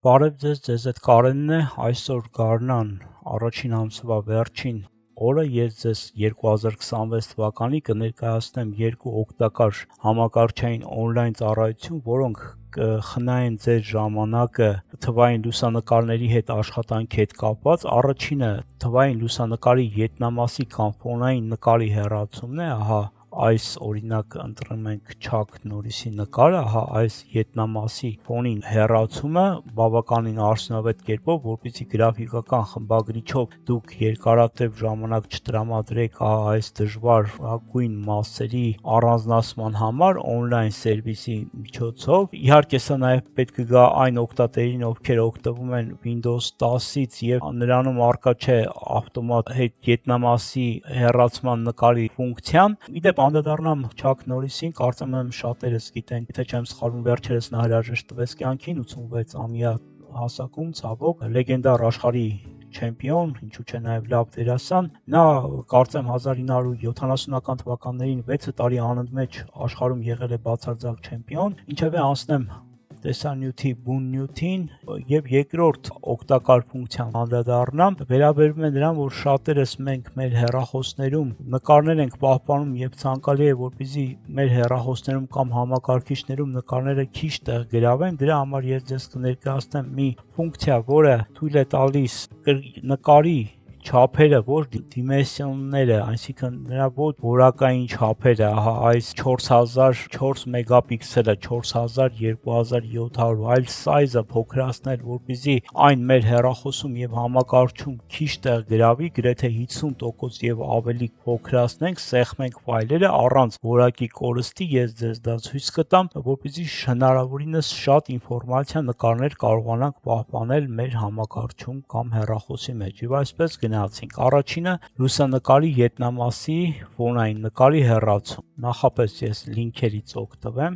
Բարև ձեզ հետ Կարենն է, այսօր գարնան առաջին ամսվա վերջին օրը ես ձեզ 2026 թվականի կներկայացնեմ երկու օգտակար համակարգչային օնլայն ծառայություն, որոնք կխնայեն ձեր ժամանակը թվային լուսանկարների հետ աշխատանքի հետ կապված։ Առաջինը թվային լուսանկարի ետնամասի կամ ֆոնային նկարի հեռացումն է, ահա այս օրինակ ընտրում ենք Չակ Նորիսի նկարը, ահա այս ետնամասի ֆոնին հեռացումը բավականին արդյունավետ կերպով, որպեսզի գրաֆիկական խմբագրիչով դուք երկարատև ժամանակ չտրամադրեք այս դժվար գույն մասերի առանձնացման համար օնլայն սերվիսի միջոցով։ Իհարկե սա նաև պետք կգա այն օգտատերին, ովքեր օգտվում են Windows 10-ից եւ նրանում առկա չէ ավտոմատ ետնամասի հեռացման նկարի ֆունկցիան։ Իդեպ անդրադառնամ Չակ Նորիսին, կարծում եմ շատերս գիտեն, եթե չեմ սխալվում, վերջերս նա հրաժեշտ տվեց կյանքին 86-ամյա հասակում, ցավոք, լեգենդար աշխարհի չեմպիոն, ինչու՞ չէ նաև լավ դերասան։ Նա կարծեմ 1970-ական թվականներին 6 տարի անընդմեջ աշխարհում եղել է բացարձակ չեմպիոն, ինչևէ անցնեմ տեսանյութի բուն նյութին եւ երկրորդ օգտակար ֆունկցիան անդրադառնամ, վերաբերում է նրան, որ շատերս մենք մեր հեռախոսներում նկարներ ենք պահպանում եւ ցանկալի է, որպեսզի մեր հեռախոսներում կամ համակարգիչներում նկարները քիչ տեղ գրավեն։ Դրա համար ես ձեզ կներկայացնեմ մի ֆունկցիա, որը թույլ է տալիս նկարի չափերը, ոչ դիմենսիոնները, այսինքն նրա ոչ որակային չափերը, ահա այս 4004 մեգապիքսելը, 4000, 2700, այլ սայզը փոքրացնել, որպեսզի այն մեր հեռախոսում եւ համակարգչում քիչ տեղ գրավի, գրեթե 50% եւ ավելի փոքրացնենք, սեղմենք ֆայլերը առանց որակի կորստի։ Ես ձեզ դա ցույց կտամ, որպեսզի հնարավորինս շատ ինֆորմացիա, նկարներ կարողանանք պահպանել մեր համակարգչում կամ հեռախոսի մեջ։ Եվ այսպես գնացինք։ Առաջինը լուսանկարի ետնամասի ֆոնային նկարի հեռացում։ Նախապես ես լինքերից օգտվեմ,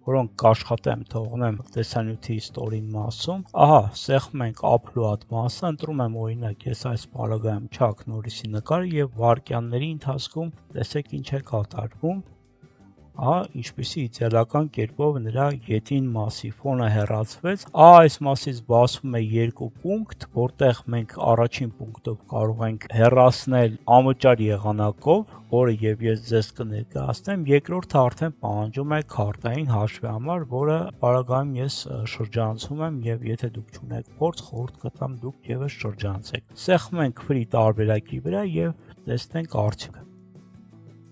որոնք կաշխատեմ, թողնեմ տեսանյութի ստորին մասում։ Ահա, սեղմում ենք upload մասը, ընտրում եմ օրինակ ես այս պարագայում Չակ Նորիսի նկարը եւ վայրկյանների ընթացքում տեսեք ինչ է կատարվում։ Ահա ինչպիսի իդեալական կերպով նրա ետին մասի ֆոնը հեռացվեց։ Այս մասից բացվում է երկու պունկտ, որտեղ մենք առաջին պունկտով կարող ենք հեռացնել անվճար եղանակով, որը եւ ես ձեզ կներկայացնեմ, երկրորդը արդեն պահանջում է քարտային հաշվի համար, որը պարագայում ես շրջանցում եմ եւ եթե դուք չունեք փորձ, խորհուրդ կտամ դուք եւս շրջանցեք։ Սեղմում ենք free տարբերակի վրա եւ տեսնենք արդյունքը։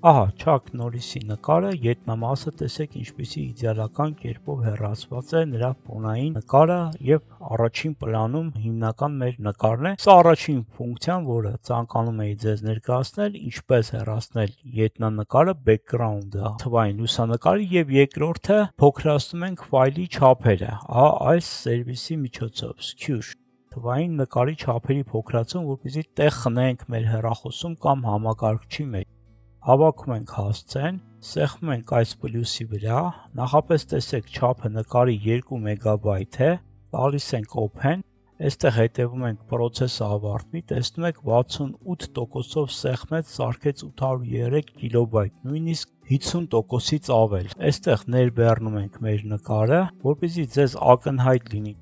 Ահա, Չակ Նորիսի նկարը, ետնամասը տեսեք ինչպիսի իդեալական կերպով հեռացված է նրա ֆոնային նկարը եւ առաջին պլանում հիմնական մեր նկարն է։ Սա առաջին ֆունկցիան, որը ցանկանում էի ձեզ ներկայացնել, ինչպես հեռացնել ետնանկարը, background-ը թվային լուսանկարի եւ երկրորդը փոքրացնում ենք ֆայլի չափերը։ Ահա այս սերվիսի միջոցով Secure թվային նկարի չափերի փոքրացում, որպեսզի տեղ խնայենք մեր հեռախոսում կամ համակարգչի մեջ։ Հավաքում ենք հասցեն, սեղմում ենք այս պլյուսի վրա, նախապես տեսեք չափը նկարի 2 մեգաբայթ է, տալիս ենք open, այստեղ հետևում ենք process-ը ավարտվի, տեսնում եք 68%-ով սեղմեց, սարքեց 803 կիլոբայթ, նույնիսկ 50%-ից ավել։ Այստեղ ներբեռնում ենք մեր նկարը, որպեսզի ձեզ ակնհայտ լինի։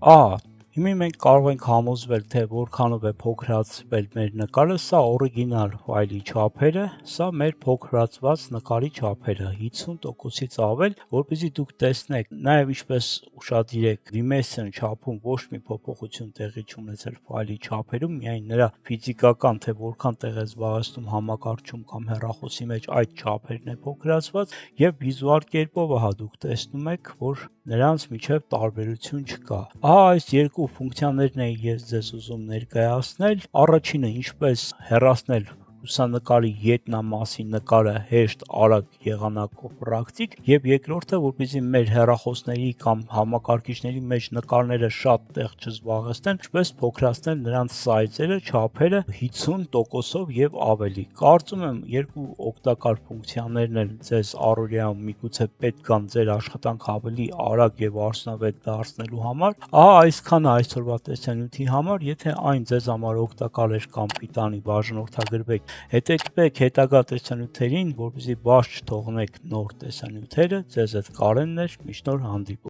Հիմա մենք կարող ենք համոզվել, թե որքանով է փոքրացվել մեր նկարը, սա օրիգինալ ֆայլի չափերը, սա մեր փոքրացված նկարի չափերը, 50%-ից ավել, որպեսզի դուք տեսնեք, նաև ինչպես ուշադիր եք, dimension չափում ոչ մի փոփոխություն տեղի չունեցել ֆայլի չափերում, միայն նրա ֆիզիկական, թե որքան տեղ է զբաղեցնում համակարգչում կամ հեռախոսի մեջ այդ չափերն է փոքրացված, եւ վիզուալ կերպով ահա դուք տեսնում եք, որ նրանց միջև տարբերություն չկա։ Ահա այս երկու ֆունկցիաներն էի ես ձեզ ուզում ներկայացնել։ Առաջինը ինչպես հեռացնել լուսանկարի ետնամասի նկարը հեշտ, արագ եղանակով պրակտիկ եւ երկրորդը, որպեսզի մեր հեռախոսների կամ համակարգիչների մեջ նկարները շատ տեղ չզբաղեցնեն, ինչպես փոքրացնել նրանց սայզերը, չափերը 50%-ով եւ ավելի։ Կարծում եմ երկու օգտակար ֆունկցիաներն էլ ձեզ առօրյայում միգուցե պետք կան ձեր աշխատանքը ավելի արագ եւ արդյունավետ դարձնելու համար։ Ահա այսքանը այսօրվա տեսանյութի համար, եթե այն ձեզ համար օգտակար էր կամ պիտանի, բաժանորդագրվեք, հետևեք հետագա տեսանյութերին, որպեսզի բաց չթողնեք նոր տեսանյութերը։ Ձեզ հետ Կարենն էր, մինչ նոր հանդիպում։